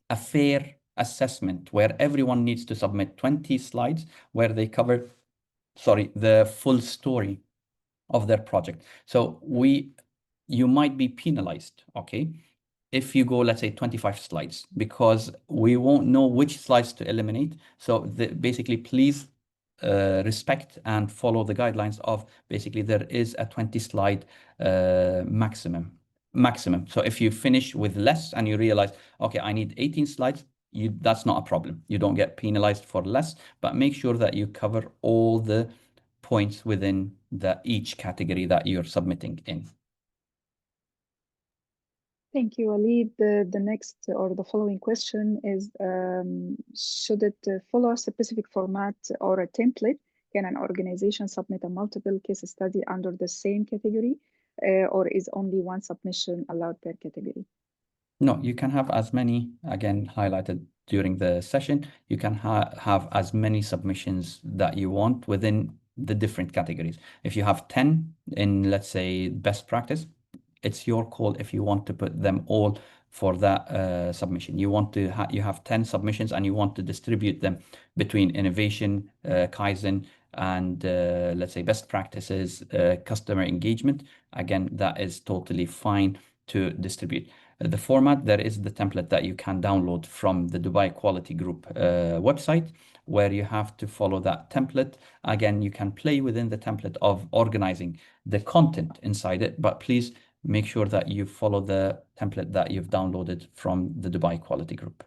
a fair assessment where everyone needs to submit 20 slides where they cover, sorry, the full story of their project. So you might be penalized, okay, if you go, let's say, 25 slides, because we won't know which slides to eliminate. So basically, please respect and follow the guidelines of, basically, there is a 20 slide maximum. So if you finish with less and you realize, okay, I need 18 slides, that's not a problem. You don't get penalized for less, but make sure that you cover all the points within each category that you're submitting in. Thank you, Waleed. The next or the following question is, should it follow a specific format or a template? Can an organization submit a multiple case study under the same category, or is only one submission allowed per category? No, you can have as many, again, highlighted during the session, you can have as many submissions that you want within the different categories. If you have 10 in, let's say, best practice, it's your call if you want to put them all for that submission. You want to you have 10 submissions and you want to distribute them between innovation, Kaizen, and let's say best practices, customer engagement. Again, that is totally fine to distribute. The format, there is the template that you can download from the Dubai Quality Group website, where you have to follow that template. Again, you can play within the template of organizing the content inside it, but please make sure that you follow the template that you've downloaded from the Dubai Quality Group.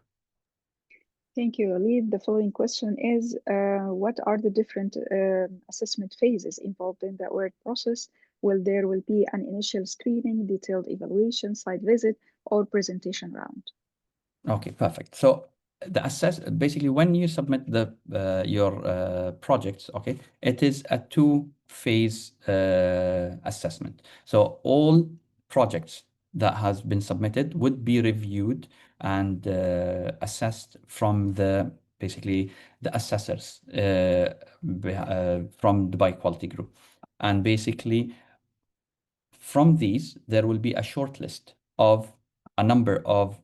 Thank you, Waleed. The following question is, what are the different assessment phases involved in the award process? Will there be an initial screening, detailed evaluation, site visit, or presentation round? Okay, perfect. So basically when you submit your projects, okay, it is a 2-phase assessment. So all projects that has been submitted would be reviewed and assessed from the basically the assessors from Dubai Quality Group. And basically, from these, there will be a short list of a number of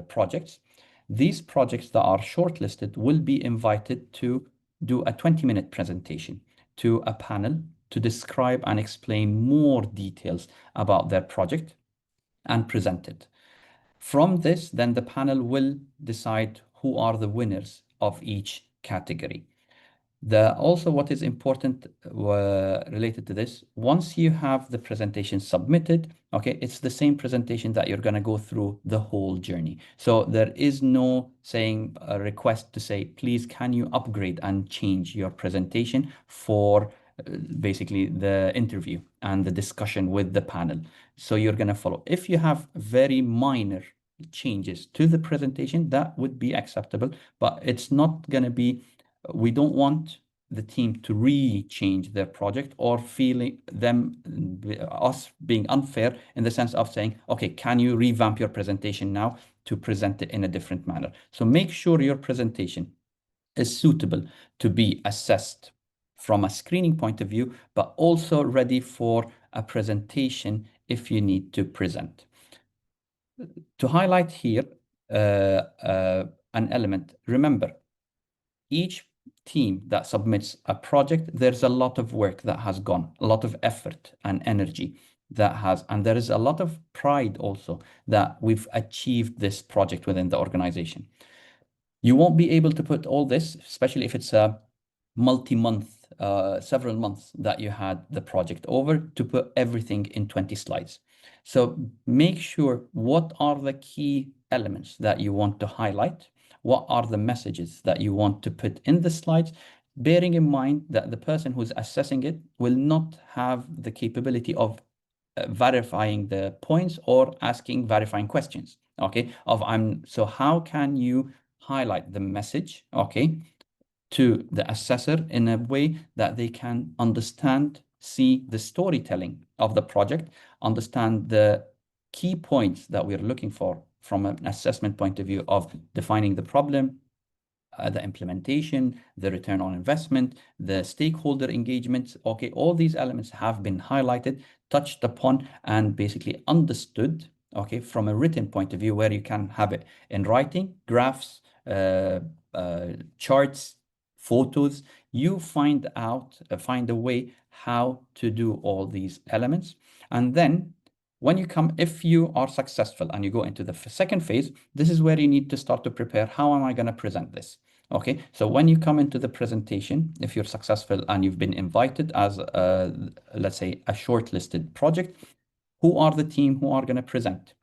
projects. These projects that are shortlisted will be invited to do a 20-minute presentation to a panel to describe and explain more details about their project and present it. From this, then the panel will decide who are the winners of each category. Also, what is important related to this, once you have the presentation submitted, okay, it's the same presentation that you're going to go through the whole journey. So there is no saying a request to say, please, can you upgrade and change your presentation for basically the interview and the discussion with the panel. So you're going to follow. If you have very minor changes to the presentation, that would be acceptable, but it's not going to be, we don't want the team to re-change their project or feeling us being unfair in the sense of saying, okay, can you revamp your presentation now to present it in a different manner? So make sure your presentation is suitable to be assessed from a screening point of view, but also ready for a presentation if you need to present. To highlight here an element, remember, each team that submits a project, there's a lot of work that has gone, a lot of effort and energy that has, and there is a lot of pride also that we've achieved this project within the organization. You won't be able to put all this, especially if it's a multi-month, several months that you had the project over, to put everything in 20 slides. So make sure what are the key elements that you want to highlight, what are the messages that you want to put in the slides, bearing in mind that the person who's assessing it will not have the capability of verifying the points or asking verifying questions, okay, so how can you highlight the message, okay, to the assessor in a way that they can understand, see the storytelling of the project, understand the key points that we're looking for from an assessment point of view of defining the problem, the implementation, the return on investment, the stakeholder engagement. Okay, all these elements have been highlighted, touched upon, and basically understood, okay, from a written point of view, where you can have it in writing, graphs, charts, photos. You find a way how to do all these elements. And then when you come, if you are successful and you go into the second phase, this is where you need to start to prepare. How am I going to present this? Okay, so when you come into the presentation, if you're successful and you've been invited as, let's say, a shortlisted project, who are the team who are going to present?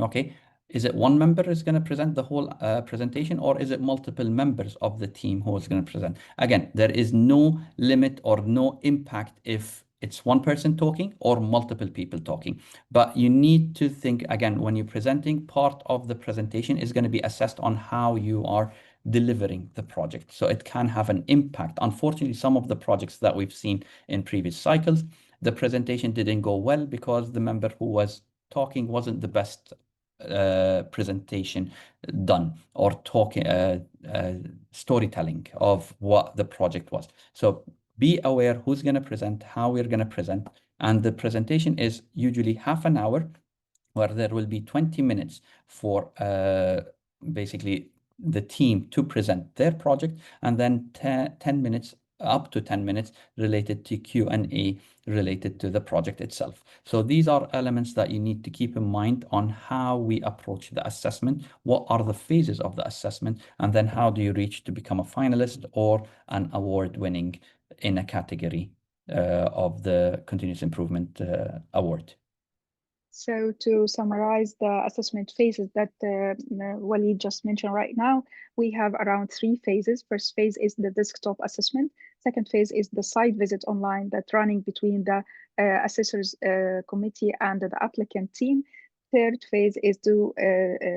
Okay, is it one member is going to present the whole presentation, or is it multiple members of the team who is going to present? Again, there is no limit or no impact if it's one person talking or multiple people talking. But you need to think, again, when you're presenting, part of the presentation is going to be assessed on how you are delivering the project. So it can have an impact. Unfortunately, some of the projects that we've seen in previous cycles, the presentation didn't go well because the member who was talking wasn't the best presentation done, or talking storytelling of what the project was. So be aware who's going to present, how we're going to present, and the presentation is usually half an hour, where there will be 20 minutes for basically the team to present their project, and then 10 minutes, up to 10 minutes related to Q&A related to the project itself. So these are elements that you need to keep in mind on how we approach the assessment, what are the phases of the assessment, and then how do you reach to become a finalist or an award winning in a category of the Continuous Improvement Award. So to summarize the assessment phases that Waleed just mentioned right now, we have around 3 phases. First phase is the desktop assessment. Second phase is the site visit online that's running between the assessors committee and the applicant team. Third phase is to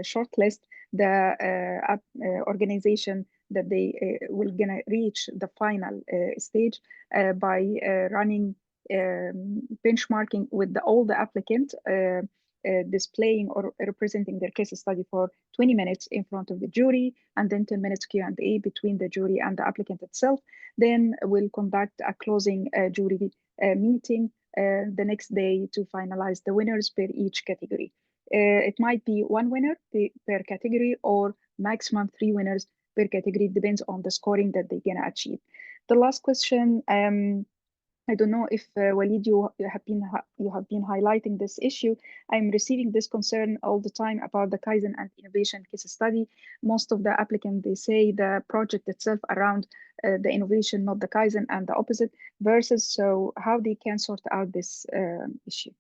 shortlist the organization that they will gonna reach the final stage by running benchmarking with all the applicants displaying or representing their case study for 20 minutes in front of the jury, and then 10 minutes Q&A between the jury and the applicant itself. Then we'll conduct a closing jury meeting the next day to finalize the winners per each category. It might be one winner per category or maximum 3 winners per category. It depends on the scoring that they're gonna achieve. The last question, I don't know if Waleed, you have been highlighting this issue. I'm receiving this concern all the time about the Kaizen and innovation case study. Most of the applicants, they say the project itself around the innovation, not the Kaizen, and the opposite versus. So how they can sort out this issue?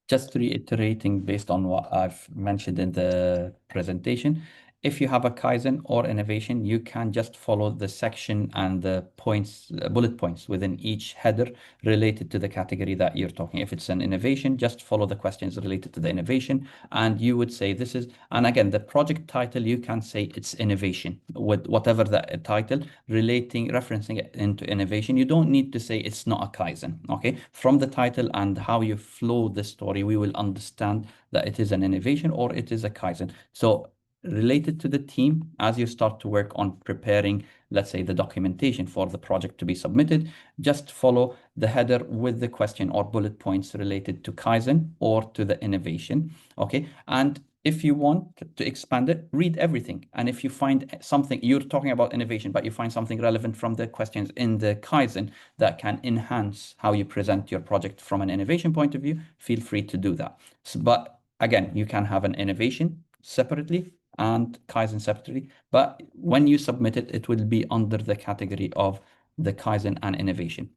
Just reiterating based on what I've mentioned in the presentation, if you have a Kaizen or innovation, you can just follow the section and the points, bullet points within each header related to the category that you're talking. If it's an innovation, just follow the questions related to the innovation. And you would say this is, and again, the project title, you can say it's innovation with whatever the title referencing it into innovation. You don't need to say it's not a Kaizen, okay? From the title and how you flow the story, we will understand that it is an innovation or it is a Kaizen. So related to the team, as you start to work on preparing, let's say, the documentation for the project to be submitted, just follow the header with the question or bullet points related to Kaizen or to the innovation, okay? And if you want to expand it, read everything. And if you find something, you're talking about innovation, but you find something relevant from the questions in the Kaizen that can enhance how you present your project from an innovation point of view, feel free to do that. But again, you can have an innovation separately and Kaizen separately, but when you submit it, it will be under the category of the Kaizen and innovation.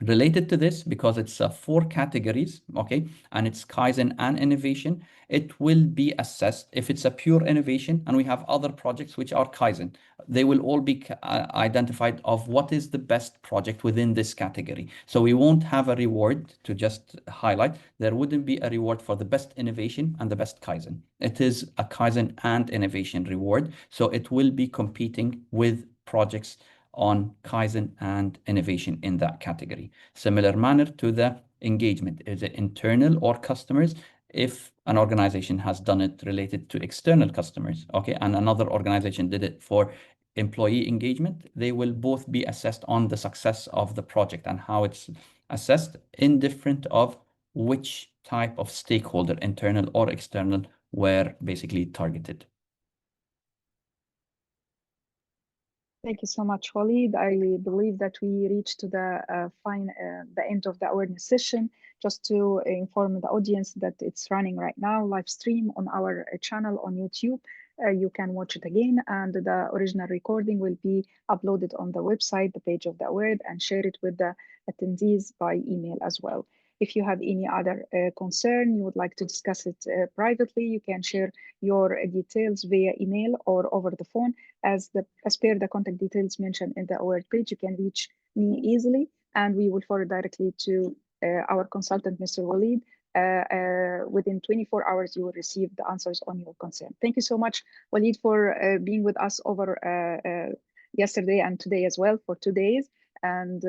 Related to this, because it's 4 categories, okay, and it's Kaizen and innovation, it will be assessed. If it's a pure innovation and we have other projects which are Kaizen, they will all be identified of what is the best project within this category. So we won't have a reward to just highlight. There wouldn't be a reward for the best innovation and the best Kaizen. It is a Kaizen and innovation reward. So it will be competing with projects on Kaizen and innovation in that category. Similar manner to the engagement. Is it internal or customers? If an organization has done it related to external customers, okay, and another organization did it for employee engagement, they will both be assessed on the success of the project and how it's assessed, indifferent of which type of stakeholder, internal or external, were basically targeted. Thank you so much, Waleed. I believe that we reached to the end of the awareness session. Just to inform the audience that it's running right now, live stream on our channel on YouTube. You can watch it again, and the original recording will be uploaded on the website, the page of the award, and share it with the attendees by email as well. If you have any other concern, you would like to discuss it privately, you can share your details via email or over the phone. As per the contact details mentioned in the award page, you can reach me easily, and we will forward directly to our consultant, Mr. Waleed. Within 24 hours, you will receive the answers on your concern. Thank you so much, Waleed, for being with us over yesterday and today as well for 2 days, and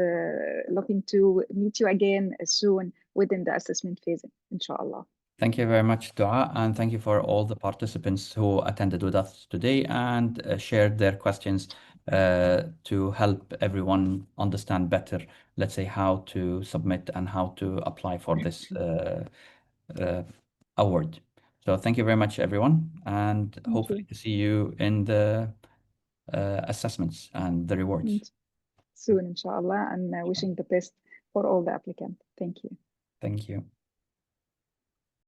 looking to meet you again soon within the assessment phase, inshallah. Thank you very much, Dua, and thank you for all the participants who attended with us today and shared their questions to help everyone understand better, let's say, how to submit and how to apply for this award. So thank you very much, everyone, and hopefully to see you in the assessments and the rewards. Soon, inshallah, and wishing the best for all the applicants. Thank you. Thank you.